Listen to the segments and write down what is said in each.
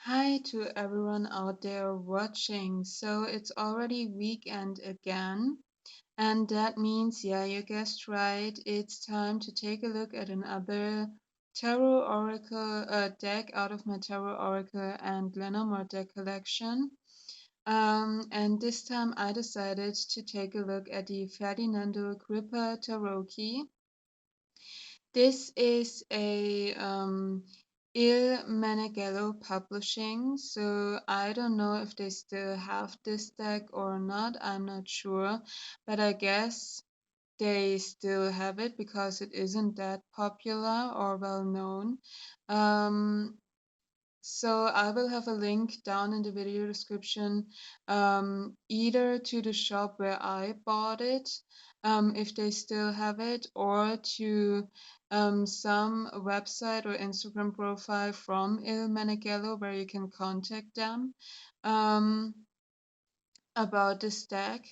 Hi to everyone out there watching. So it's already weekend again, and that means, yeah, you guessed right, it's time to take a look at another Tarot Oracle deck out of my Tarot Oracle and Lenormand deck collection. And this time I decided to take a look at the Ferdinando Crippa Tarocchi. This is a Il Meneghello Publishing, so I don't know if they still have this deck or not. I'm not sure, but I guess they still have it because it isn't that popular or well known. Um, so I will have a link down in the video description, either to the shop where I bought it, if they still have it, or to some website or Instagram profile from Il Meneghello where you can contact them um, about this deck.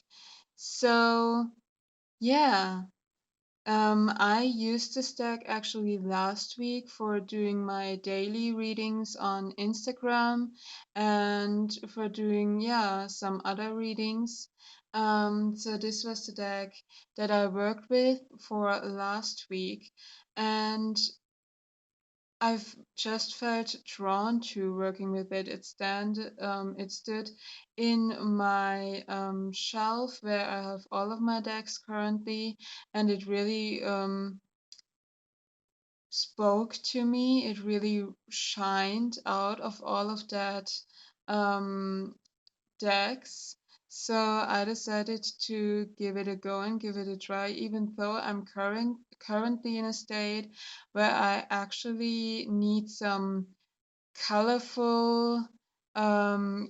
So yeah, I used this deck actually last week for doing my daily readings on Instagram and for doing, yeah, some other readings. So this was the deck that I worked with for last week, and I've just felt drawn to working with it. It stood in my shelf where I have all of my decks currently, and it really spoke to me. It really shined out of all of that um, decks. So I decided to give it a go and give it a try, even though I'm currently in a state where I actually need some colorful,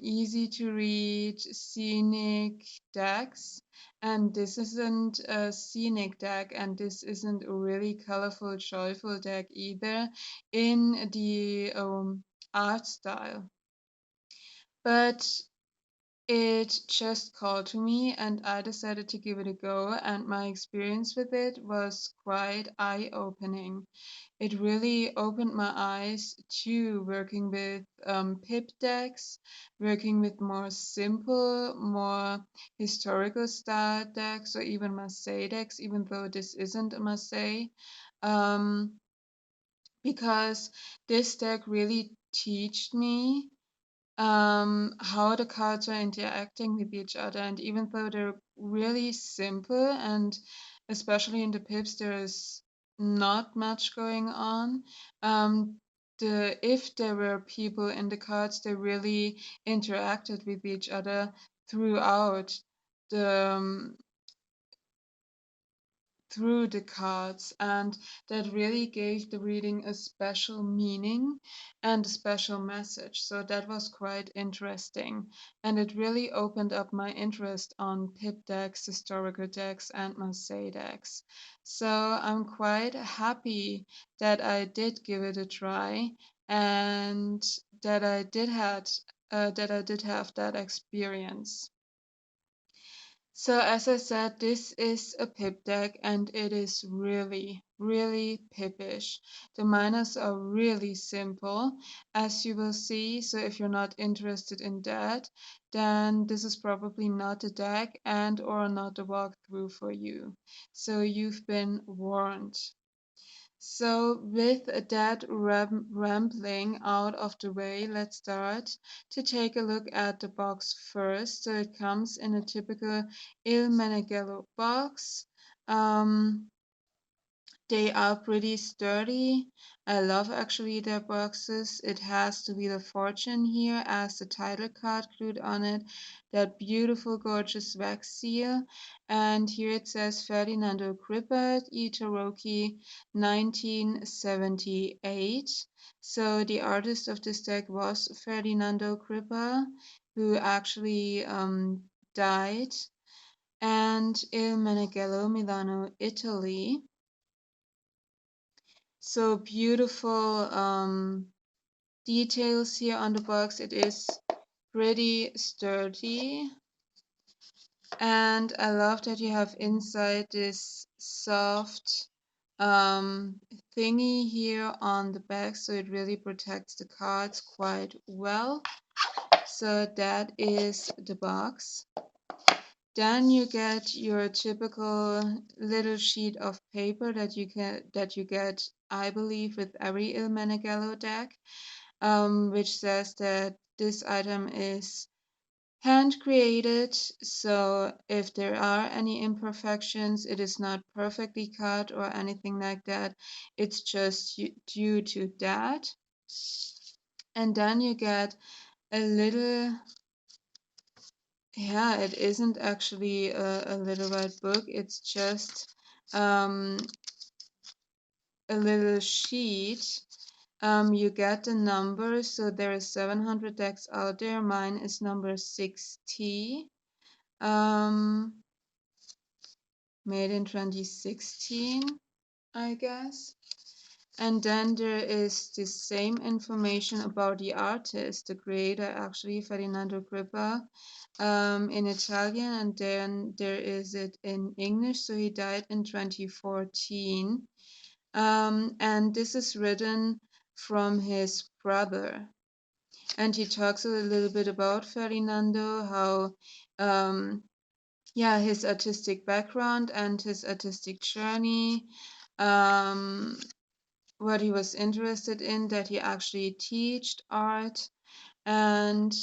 easy to read, scenic decks. And this isn't a scenic deck, and this isn't a really colorful, joyful deck either in the art style. But it just called to me and I decided to give it a go, and my experience with it was quite eye-opening. It really opened my eyes to working with Pip decks, working with more simple, more historical style decks, or even Marseille decks, even though this isn't a Marseille. Um, because this deck really taught me how the cards are interacting with each other. And even though they're really simple, and especially in the pips, there's not much going on. If there were people in the cards, they really interacted with each other throughout the through the cards, and that really gave the reading a special meaning and a special message. So that was quite interesting, and it really opened up my interest on pip decks, historical decks, and Marseille decks. So I'm quite happy that I did give it a try, and that I did have that experience. So as I said, this is a pip deck and it is really, really pippish. The minors are really simple, as you will see. So if you're not interested in that, then this is probably not a deck and or not a walkthrough for you. So you've been warned. So with that rambling out of the way, let's start to take a look at the box first. So it comes in a typical Il Meneghello box. Um, they are pretty sturdy. I love actually their boxes. It has the Wheel of Fortune here as the title card glued on it. That beautiful, gorgeous wax seal. And here it says Ferdinando Crippa Tarocchi 1978. So the artist of this deck was Ferdinando Crippa, who actually died. And Il Meneghello, Milano, Italy. So beautiful details here on the box. It is pretty sturdy, and I love that you have inside this soft um, thingy here on the back, so it really protects the cards quite well. So that is the box. Then you get your typical little sheet of paper that you get, I believe, with every Il Meneghello deck, which says that this item is hand created. So if there are any imperfections, it is not perfectly cut or anything like that. It's just due to that. And then you get a little, yeah, it isn't actually a little white book. It's just um, a little sheet. You get the number. So there is 700 decks out there. Mine is number 60. Made in 2016, I guess. And then there is the same information about the artist, the creator, actually, Ferdinando Crippa, in Italian, and then there is it in English. So he died in 2014. And this is written from his brother. And he talks a little bit about Ferdinando, how yeah, his artistic background and his artistic journey, what he was interested in, that he actually taught art, and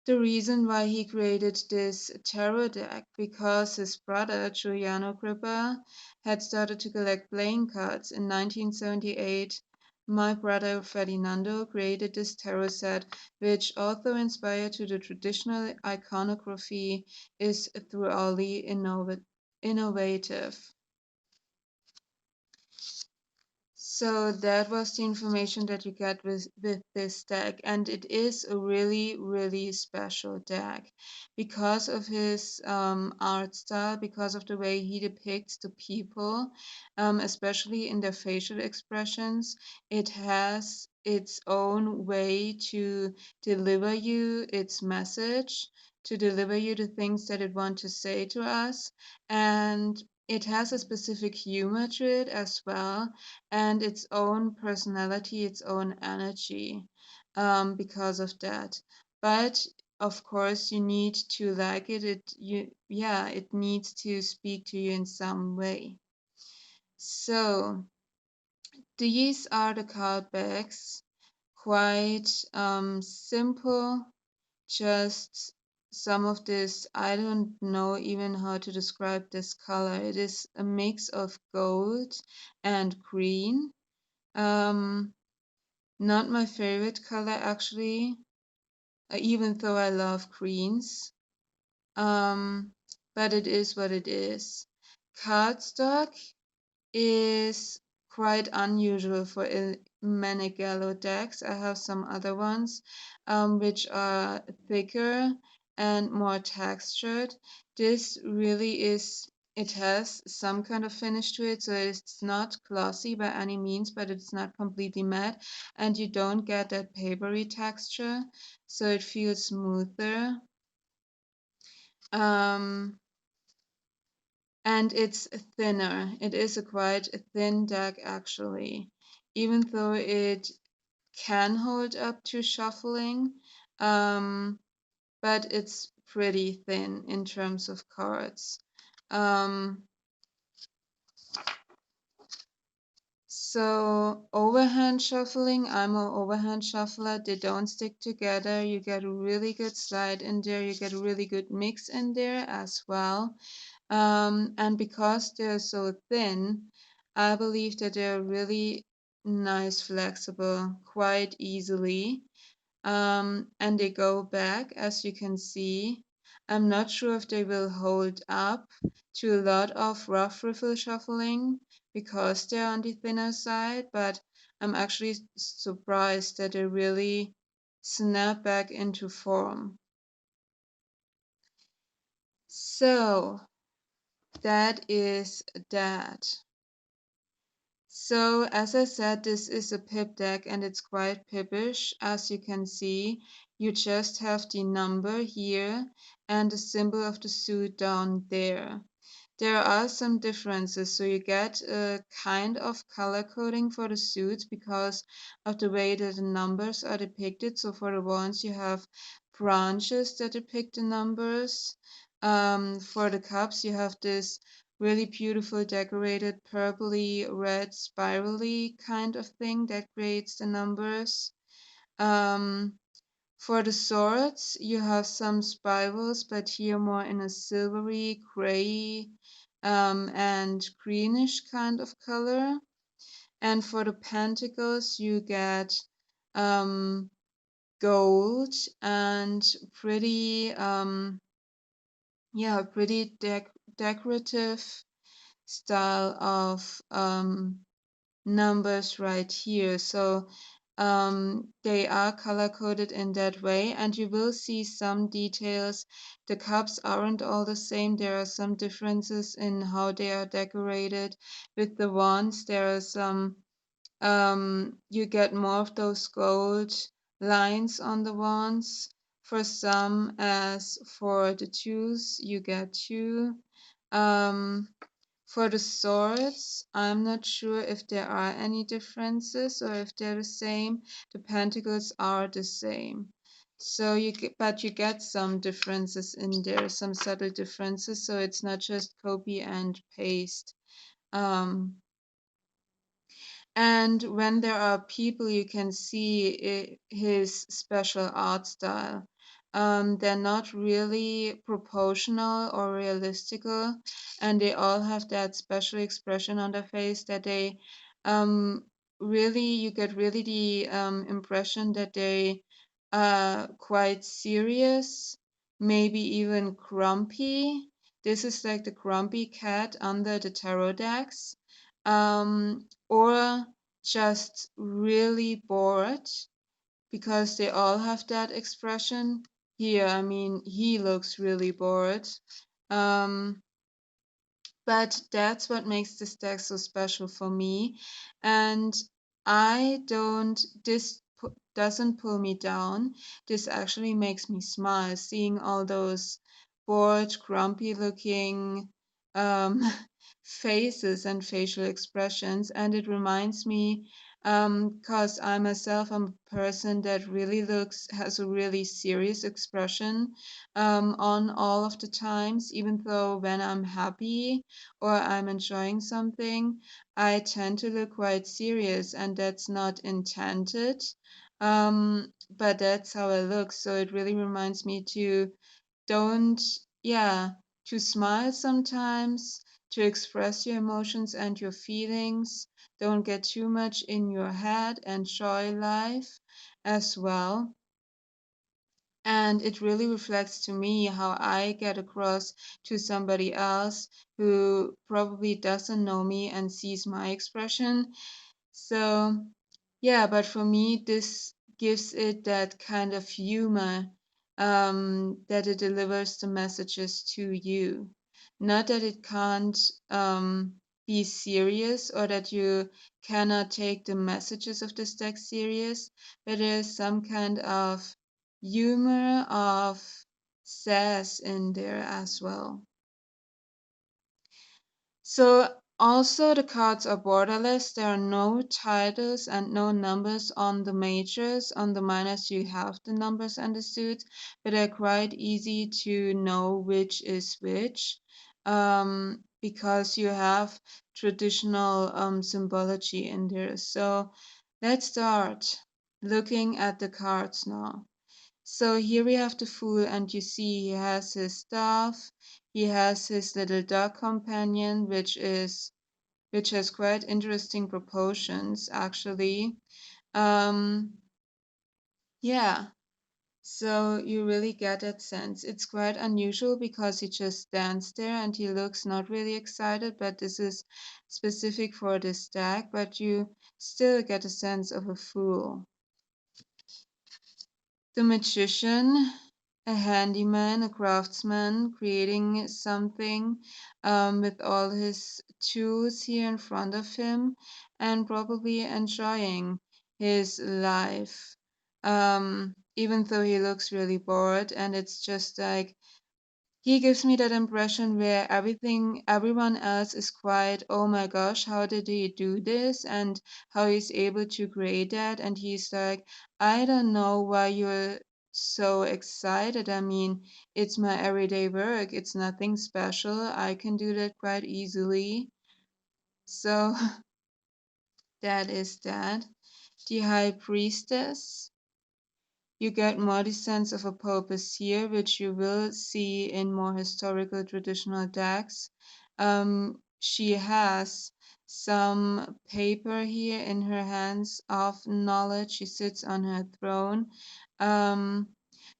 the reason why he created this tarot deck, because his brother Giuliano Crippa had started to collect playing cards in 1978. My brother Ferdinando created this tarot set, which, although inspired to the traditional iconography, is thoroughly innovative. So that was the information that you get with this deck, and it is a really, really special deck because of his art style, because of the way he depicts the people, especially in their facial expressions. It has its own way to deliver you its message, to deliver you the things that it wants to say to us, and it has a specific humor to it as well, and its own personality, its own energy, because of that. But of course, you need to like it. It needs to speak to you in some way. So these are the card backs. Quite simple. Just some of this, I don't know even how to describe this color. It is a mix of gold and green. Not my favorite color actually, even though I love greens. Um, but it is what it is. Cardstock is quite unusual for Meneghello decks. I have some other ones, which are thicker and more textured. This really is, it has some kind of finish to it, so it's not glossy by any means, but it's not completely matte, and you don't get that papery texture, so it feels smoother. Um, and it's thinner. It is a quite thin deck actually, even though it can hold up to shuffling, but it's pretty thin in terms of cards. So overhand shuffling, I'm an overhand shuffler. They don't stick together. You get a really good slide in there. You get a really good mix in there as well. And because they're so thin, I believe that they're really nice, flexible, quite easily. And they go back, as you can see. I'm not sure if they will hold up to a lot of rough riffle shuffling because they're on the thinner side, but I'm actually surprised that they really snap back into form. So that is that. So as I said, this is a pip deck and it's quite pippish. As you can see, you just have the number here and the symbol of the suit down there. there are some differences. So you get a kind of color coding for the suits because of the way that the numbers are depicted. So for the wands, you have branches that depict the numbers. For the cups, you have this really beautiful decorated purpley red spirally kind of thing that creates the numbers. Um, for the swords, you have some spirals, but here more in a silvery, gray, and greenish kind of color. And for the pentacles, you get um, gold and pretty, pretty decorative style of numbers right here. So they are color coded in that way, and you will see some details. The cups aren't all the same. There are some differences in how they are decorated. With the wands, there are some, you get more of those gold lines on the wands. For some, as for the twos, you get two. Um, for the swords, I'm not sure if there are any differences or if they're the same. The pentacles are the same. So but you get some differences in there, some subtle differences. So it's not just copy and paste. Um, and when there are people, you can see his special art style. They're not really proportional or realistical, and they all have that special expression on their face that they really, you get really the impression that they are quite serious, maybe even grumpy. This is like the grumpy cat under the tarot decks. Or just really bored because they all have that expression. Here, I mean, he looks really bored. Um, but that's what makes this deck so special for me. And I don't, this doesn't pull me down. This actually makes me smile, seeing all those bored, grumpy looking um, faces and facial expressions. And it reminds me, because I myself am a person that really has a really serious expression on all of the times, even though when I'm happy or I'm enjoying something, I tend to look quite serious, and that's not intended. But that's how I look. So it really reminds me to don't, yeah, to smile sometimes, to express your emotions and your feelings. Don't get too much in your head. Enjoy life as well. And it really reflects to me how I get across to somebody else who probably doesn't know me and sees my expression. So, yeah, but for me, this gives it that kind of humor, that it delivers the messages to you. Not that it can't be serious or that you cannot take the messages of this deck serious, but there's some kind of humor, of sass in there as well. So also the cards are borderless. There are no titles and no numbers on the majors. On the minors you have the numbers and the suits, but they're quite easy to know which is which, because you have traditional symbology in there. So let's start looking at the cards now. So here we have the Fool, and you see he has his staff, he has his little dog companion, which has quite interesting proportions actually. Um, yeah, so you really get that sense. It's quite unusual because he just stands there and he looks not really excited, but this is specific for this deck, but you still get a sense of a fool. The magician, a handyman, a craftsman, creating something with all his tools here in front of him and probably enjoying his life. Even though he looks really bored, and it's just like He gives me that impression where everyone else is quite, oh my gosh, how did he do this? And how he's able to create that. And he's like, I don't know why you're so excited. I mean, it's my everyday work. It's nothing special. I can do that quite easily. So that is that. The High Priestess. You get more the sense of a purpose here, which you will see in more historical traditional decks. She has some paper here in her hands of knowledge. She sits on her throne. Um,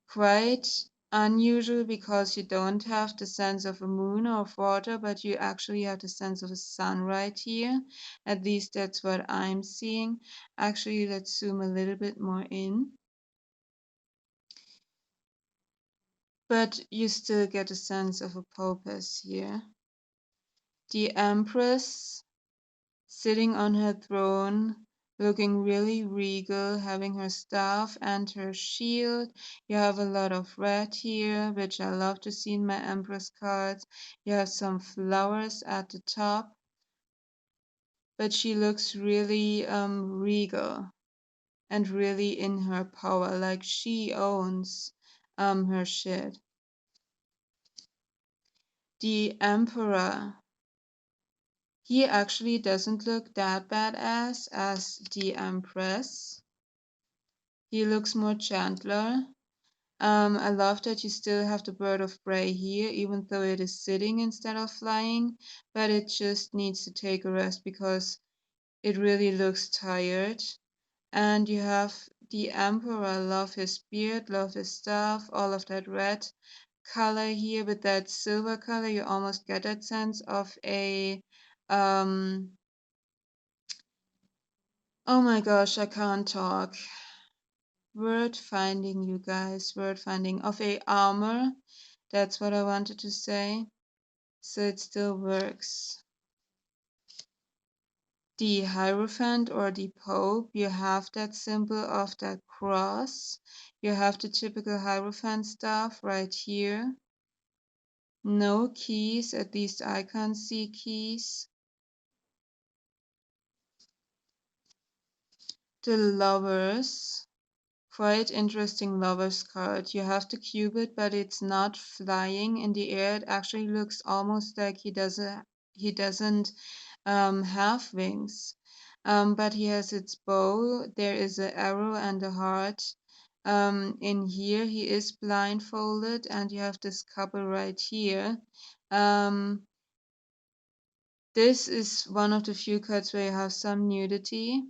Quite unusual because you don't have the sense of a moon or of water, but you actually have the sense of a sun right here. At least that's what I'm seeing. Actually, let's zoom a little bit more in. But you still get a sense of a purpose here. The Empress sitting on her throne, looking really regal, having her staff and her shield. You have a lot of red here, which I love to see in my Empress cards. You have some flowers at the top, but she looks really regal and really in her power, like she owns her shit. The Emperor. He actually doesn't look that badass as the Empress. He looks more gentler. I love that you still have the bird of prey here, even though it is sitting instead of flying, but it just needs to take a rest because it really looks tired. And you have the Emperor, love his beard, love his staff, all of that red color here with that silver color. You almost get that sense of a um oh my gosh, I can't talk. Word finding, you guys, word finding of a armor. That's what I wanted to say. So it still works. The Hierophant or the Pope, you have that symbol of that cross. You have the typical Hierophant stuff right here. No keys, at least I can't see keys. The Lovers. Quite interesting Lovers card. You have the Cupid, but it's not flying in the air. It actually looks almost like he doesn't have wings. But he has its bow. There is an arrow and a heart. In here, he is blindfolded, and you have this couple right here. Um, this is one of the few cards where you have some nudity.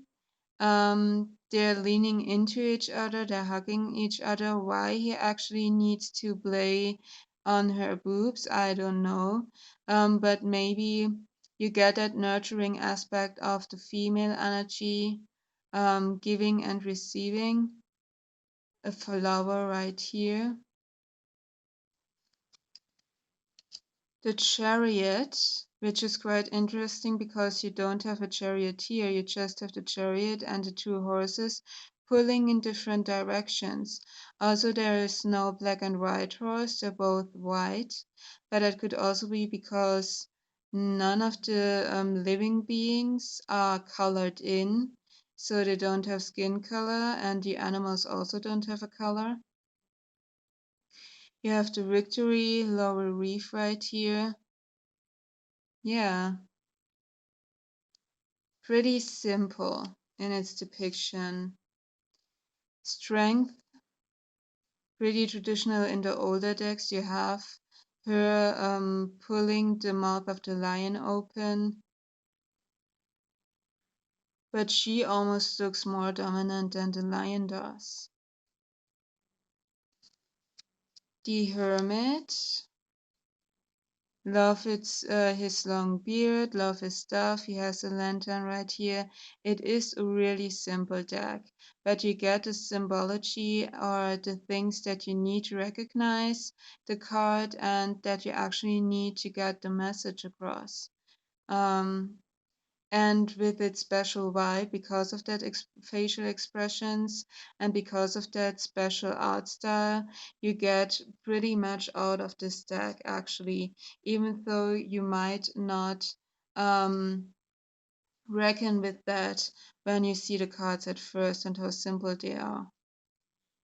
They're leaning into each other, they're hugging each other. Why he actually needs to play on her boobs, I don't know. But maybe you get that nurturing aspect of the female energy, giving and receiving. A flower right here. The Chariot, which is quite interesting because you don't have a charioteer, you just have the chariot and the two horses pulling in different directions. Also, there is no black and white horse, they're both white, but that could also be because none of the living beings are colored in, so they don't have skin color, and the animals also don't have a color. You have the Victory, Laurel Reef right here. Yeah, pretty simple in its depiction. Strength, pretty traditional in the older decks. You have her pulling the mouth of the lion open, but she almost looks more dominant than the lion does. The Hermit. Love his long beard, love his stuff. He has a lantern right here. It is a really simple deck, but you get the symbology or the things that you need to recognize the card and that you actually need to get the message across. Um, and with its special vibe because of that facial expressions and because of that special art style. You get pretty much out of this deck actually, even though you might not um, reckon with that when you see the cards at first and how simple they are.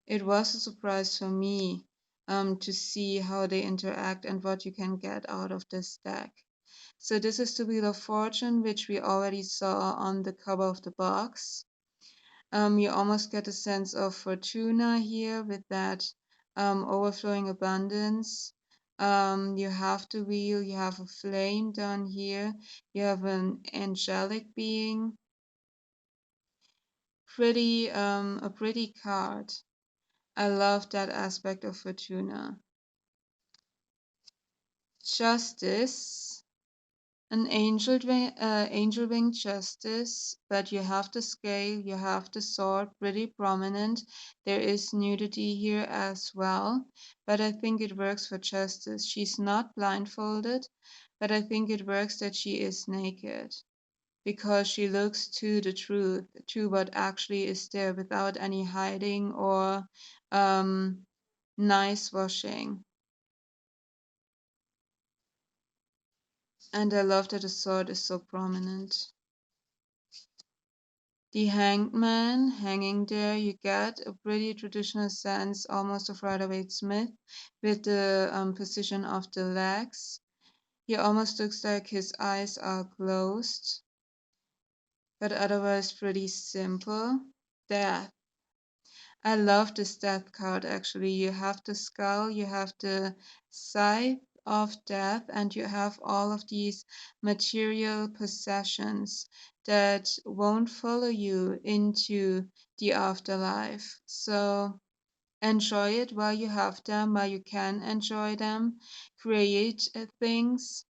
It was a surprise for me to see how they interact and what you can get out of this deck. So this is the Wheel of Fortune, which we already saw on the cover of the box. You almost get a sense of Fortuna here with that overflowing abundance. You have the wheel, you have a flame down here, you have an angelic being. A pretty card. I love that aspect of Fortuna. Justice. An angel wing justice, but you have the scale, you have the sword pretty prominent. There is nudity here as well, but I think it works for justice. She's not blindfolded, but I think it works that she is naked because she looks to the truth, to what actually is there without any hiding or nice washing. And I love that the sword is so prominent. The Hanged Man hanging there, you get a pretty traditional sense, almost of Rider-Waite-Smith, with the position of the legs. He almost looks like his eyes are closed, but otherwise pretty simple. Death. I love this death card actually. You have the skull, you have the scythe of death, and you have all of these material possessions that won't follow you into the afterlife. So enjoy it while you have them, while you can enjoy them. Create things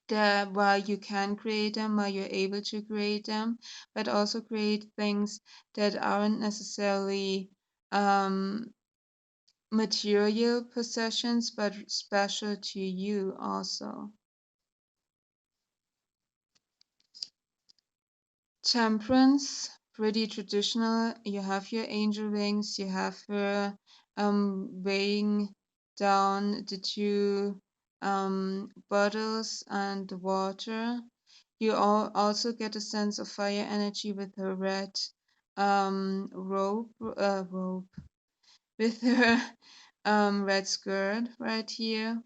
that while you can create them, while you're able to create them, but also create things that aren't necessarily um, material possessions, but special to you also. Temperance, pretty traditional. You have your angel wings, you have her weighing down the two bottles and the water. You also get a sense of fire energy with her red robe, with her red skirt right here.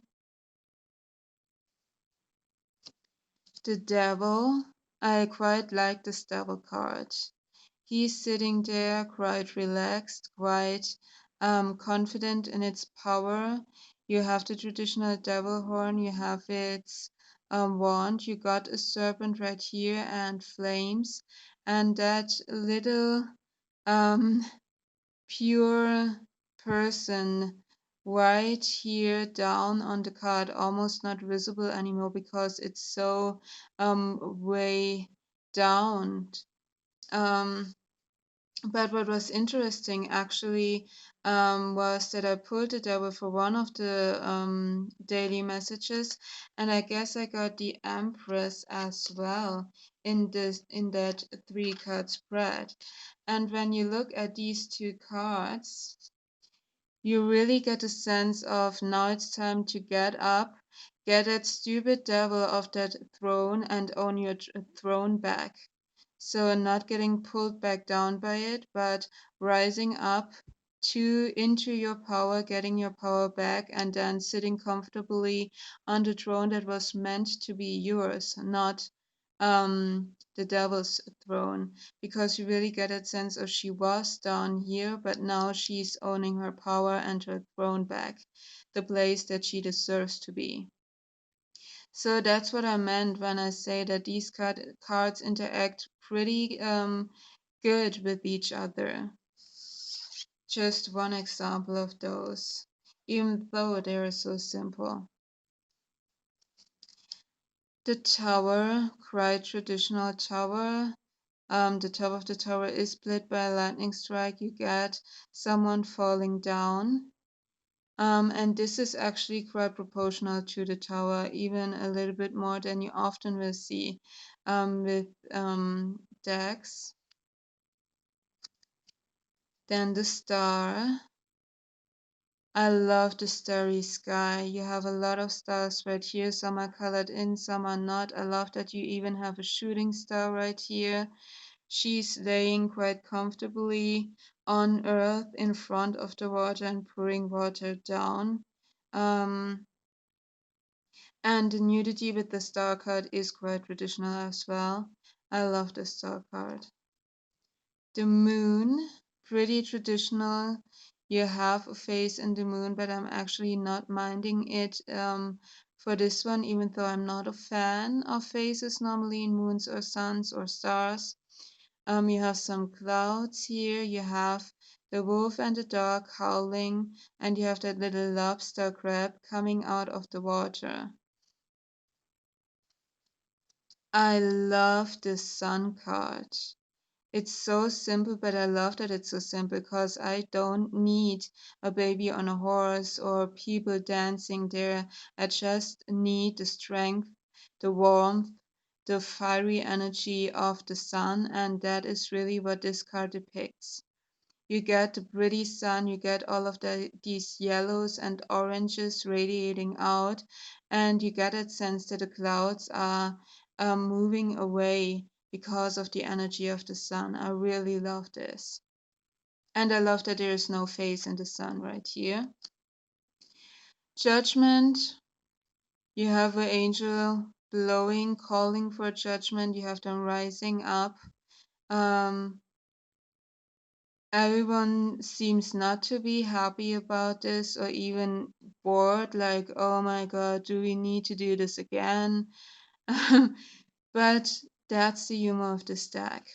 The Devil. I quite like this Devil card. He's sitting there quite relaxed, quite confident in its power. You have the traditional devil horn, you have its wand, you got a serpent right here and flames, and that little um, pure person right here down on the card, almost not visible anymore because it's so way down. Um, but what was interesting actually was that I pulled the devil for one of the daily messages, and I guess I got the Empress as well in that 3 card spread. And when you look at these 2 cards, you really get a sense of now it's time to get up, get that stupid devil off that throne, and own your throne back. So not getting pulled back down by it, but rising up to into your power, getting your power back, and then sitting comfortably on the throne that was meant to be yours, not the devil's throne, because you really get that sense of she was down here, but now she's owning her power and her throne back, the place that she deserves to be. So that's what I meant when I say that these cards interact pretty good with each other. Just one example of those, even though they are so simple. The tower, quite traditional tower. The top of the tower is split by a lightning strike. You get someone falling down. And this is actually quite proportional to the tower, even a little bit more than you often will see with decks. Then the Star. I love the starry sky. You have a lot of stars right here. Some are colored in, some are not. I love that you even have a shooting star right here. She's laying quite comfortably on earth in front of the water and pouring water down. Um, and the nudity with the star card is quite traditional as well. I love the star card. The moon, pretty traditional. You have a face in the moon, but I'm actually not minding it for this one, even though I'm not a fan of faces normally in moons or suns or stars. You have some clouds here. You have the wolf and the dog howling, and you have that little lobster crab coming out of the water. I love the sun card. It's so simple, but I love that it's so simple because I don't need a baby on a horse or people dancing there. I just need the strength, the warmth, the fiery energy of the sun, and that is really what this card depicts. You get the pretty sun, you get all of these yellows and oranges radiating out, and you get that sense that the clouds are moving away because of the energy of the sun. I really love this. And I love that there is no face in the sun right here. Judgment. You have an angel blowing, calling for judgment. You have them rising up. Um, Everyone seems not to be happy about this or even bored, like, oh my god, do we need to do this again? But that's the humor of this deck.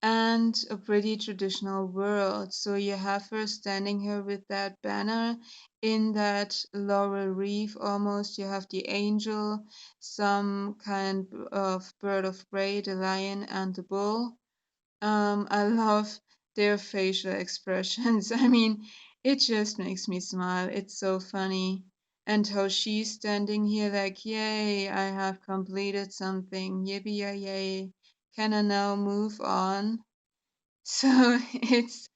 And a pretty traditional world. So you have her standing here with that banner in that laurel wreath almost. You have the angel, some kind of bird of prey, the lion and the bull. I love their facial expressions. I mean, it just makes me smile. It's so funny. And how she's standing here like, yay, I have completed something. Yippee yay. Can I now move on? So it's,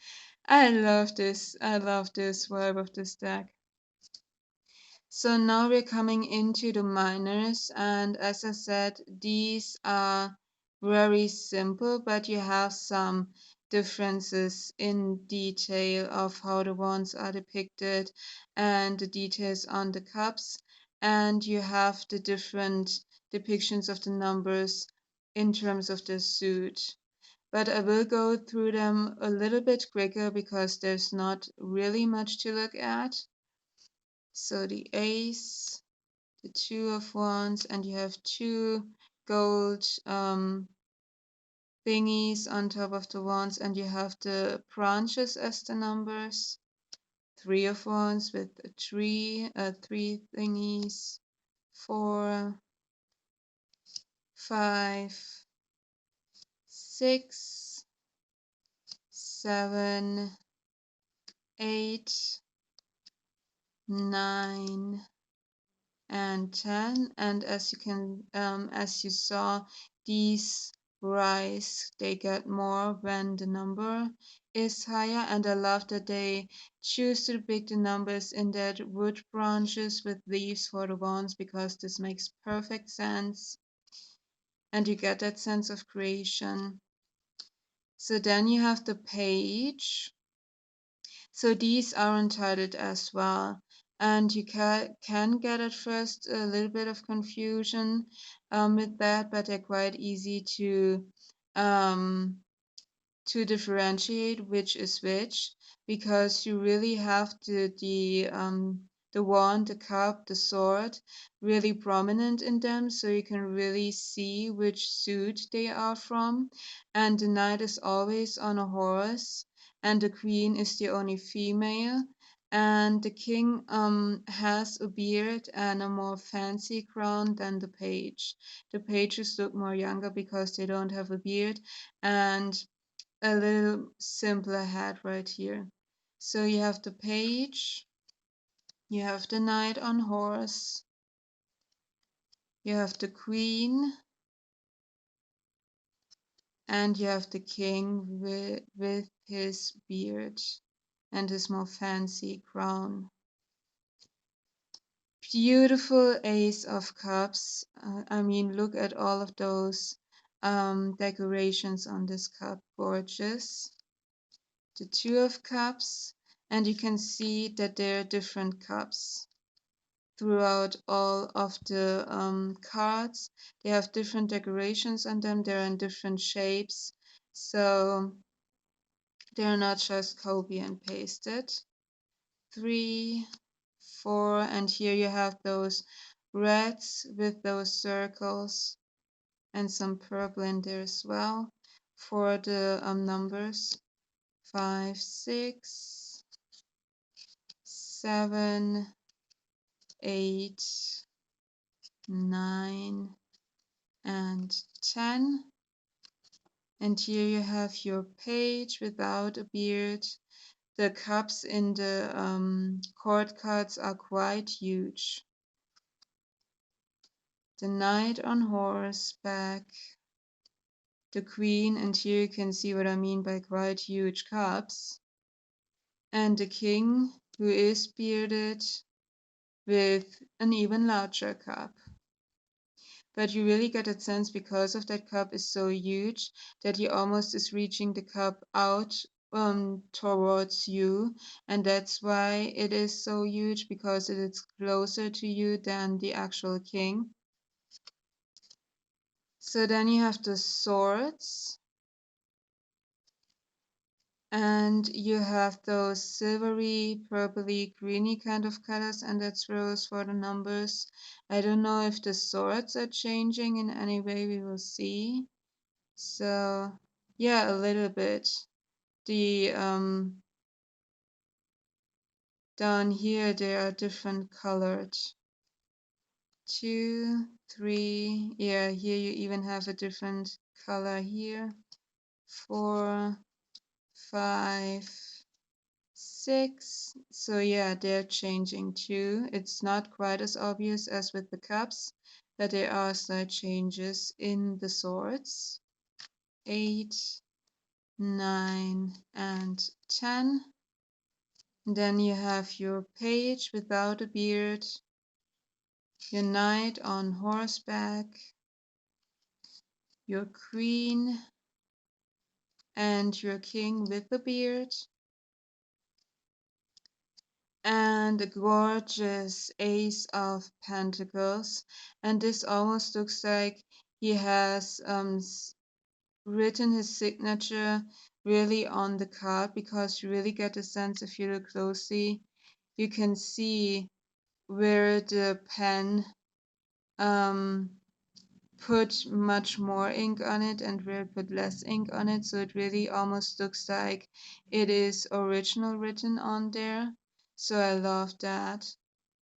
I love this. I love this vibe of this deck. So now we're coming into the minors, and as I said, these are very simple, but you have some differences in detail of how the wands are depicted and the details on the cups, and you have the different depictions of the numbers in terms of the suit. But I will go through them a little bit quicker because there's not really much to look at. So the ace, the two of wands, and you have two gold thingies on top of the wands, and you have the branches as the numbers. Three of wands with a tree, three thingies, 4, 5, 6, 7, 8, 9, and 10. And as as you saw, these rise, they get more when the number is higher. And I love that they choose to depict the numbers in that wood branches with leaves for the wands, because this makes perfect sense and you get that sense of creation. So then you have the page. So these are untitled as well. And you can get at first a little bit of confusion with that, but they're quite easy um, to differentiate which is which, because you really have the wand, the cup, the sword really prominent in them, so you can really see which suit they are from. And the knight is always on a horse, and the queen is the only female. And the king has a beard and a more fancy crown than the page. The pages look more younger because they don't have a beard, and a little simpler hat right here. So you have the page, you have the knight on horse, You have the Queen, and you have the King with his beard and his more fancy crown. Beautiful Ace of Cups. I mean, look at all of those decorations on this cup. Gorgeous. The Two of Cups, and you can see that there are different cups throughout all of the cards. They have different decorations on them. They're in different shapes, so they're not just copy and pasted. 3, 4, and here you have those reds with those circles and some purple in there as well for the numbers. 5, 6, 7, 8, 9, and 10. And here you have your page without a beard. The cups in the court cards are quite huge. The Knight on horseback, the Queen, and here you can see what I mean by quite huge cups, and the King, who is bearded with an even larger cup. But you really get a sense, because of that cup is so huge, that he almost is reaching the cup out towards you, and that's why it is so huge, because it is closer to you than the actual King. So then you have the swords, and you have those silvery, purpley, greeny kind of colors, and that's rose for the numbers. I don't know if the swords are changing in any way, we will see. So yeah, a little bit. The down here they are different colored. 2, 3, yeah, here you even have a different color here. 4, 5, 6. So yeah, they're changing too. It's not quite as obvious as with the cups, but there are slight changes in the swords. 8, 9, and 10. Then you have your page without a beard, your knight on horseback, your queen, and your king with a beard, and a gorgeous ace of pentacles. And this almost looks like he has written his signature really on the card, because you really get a sense, if you look closely, you can see where the pen put much more ink on it and where it put less ink on it. So it really almost looks like it is original written on there. So I love that.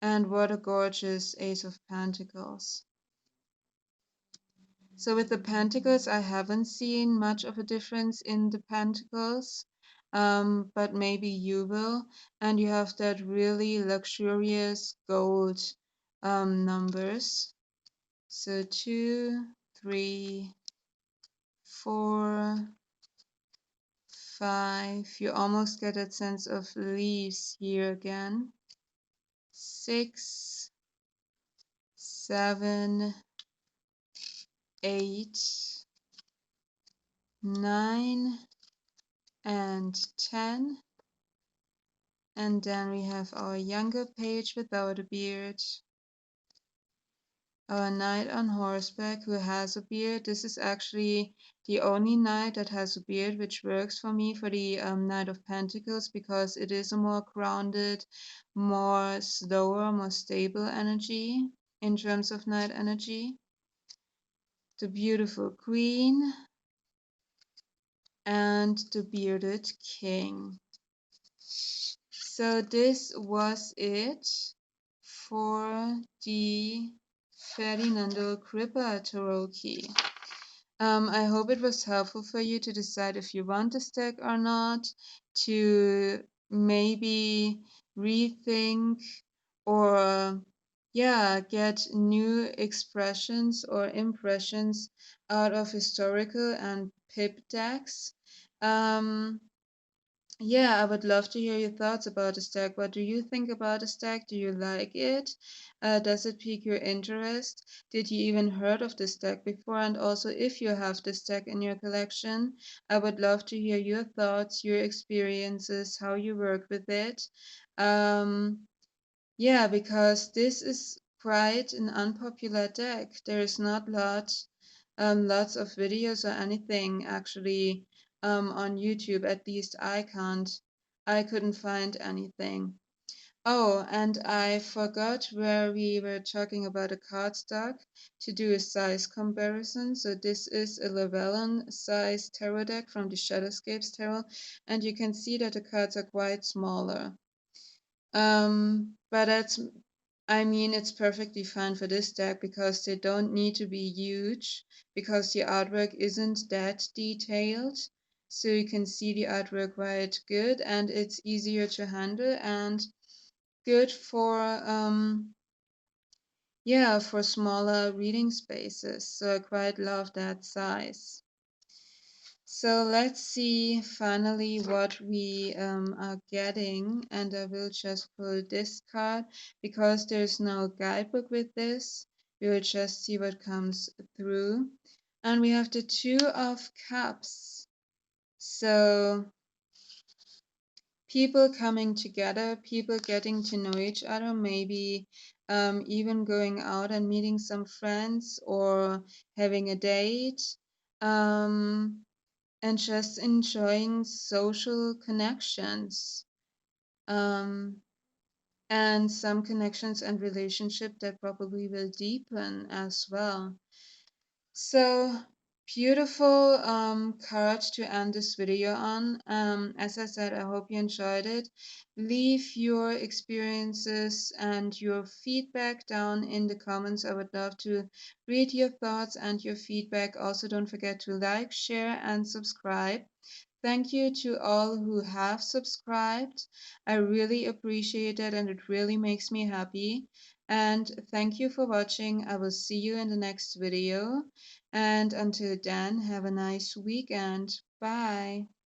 And what a gorgeous Ace of Pentacles. So with the Pentacles, I haven't seen much of a difference in the Pentacles, but maybe you will. And you have that really luxurious gold numbers. So 2, 3, 4, 5. You almost get that sense of leaves here again. 6, 7, 8, 9, and 10. And then we have our younger page without a beard. Our knight on horseback who has a beard. This is actually the only knight that has a beard, which works for me for the Knight of Pentacles, because it is a more grounded, more slower, more stable energy in terms of knight energy. The beautiful queen and the bearded king. So this was it for the Ferdinando Crippa Tarocchi. I hope it was helpful for you to decide if you want this deck or not, to maybe rethink or yeah, get new expressions or impressions out of historical and Pip decks. Um, Yeah, I would love to hear your thoughts about the stack. What do you think about the stack? Do you like it? Does it pique your interest? Did you even heard of this deck before? And also, if you have this deck in your collection, I would love to hear your thoughts, your experiences, how you work with it. Um, yeah, because this is quite an unpopular deck. There is not lots of videos or anything actually on YouTube. At least I couldn't find anything. Oh, and I forgot where we were talking about a cardstock to do a size comparison. So this is a Llewellyn size tarot deck from the Shadowscapes Tarot, and you can see that the cards are quite smaller. But I mean, it's perfectly fine for this deck because they don't need to be huge because the artwork isn't that detailed. So you can see the artwork quite good and it's easier to handle and good for yeah, for smaller reading spaces. So I quite love that size. So let's see finally what we are getting, and I will just pull this card because there's no guidebook with this. We will just see what comes through. And we have the Two of Cups. So people coming together, people getting to know each other, maybe even going out and meeting some friends or having a date. Um, and just enjoying social connections and some connections and relationship that probably will deepen as well. So beautiful card to end this video on. As I said, I hope you enjoyed it. Leave your experiences and your feedback down in the comments. I would love to read your thoughts and your feedback. Also, don't forget to like, share, and subscribe. Thank you to all who have subscribed. I really appreciate it and it really makes me happy. And thank you for watching. I will see you in the next video. And until then, have a nice weekend. Bye.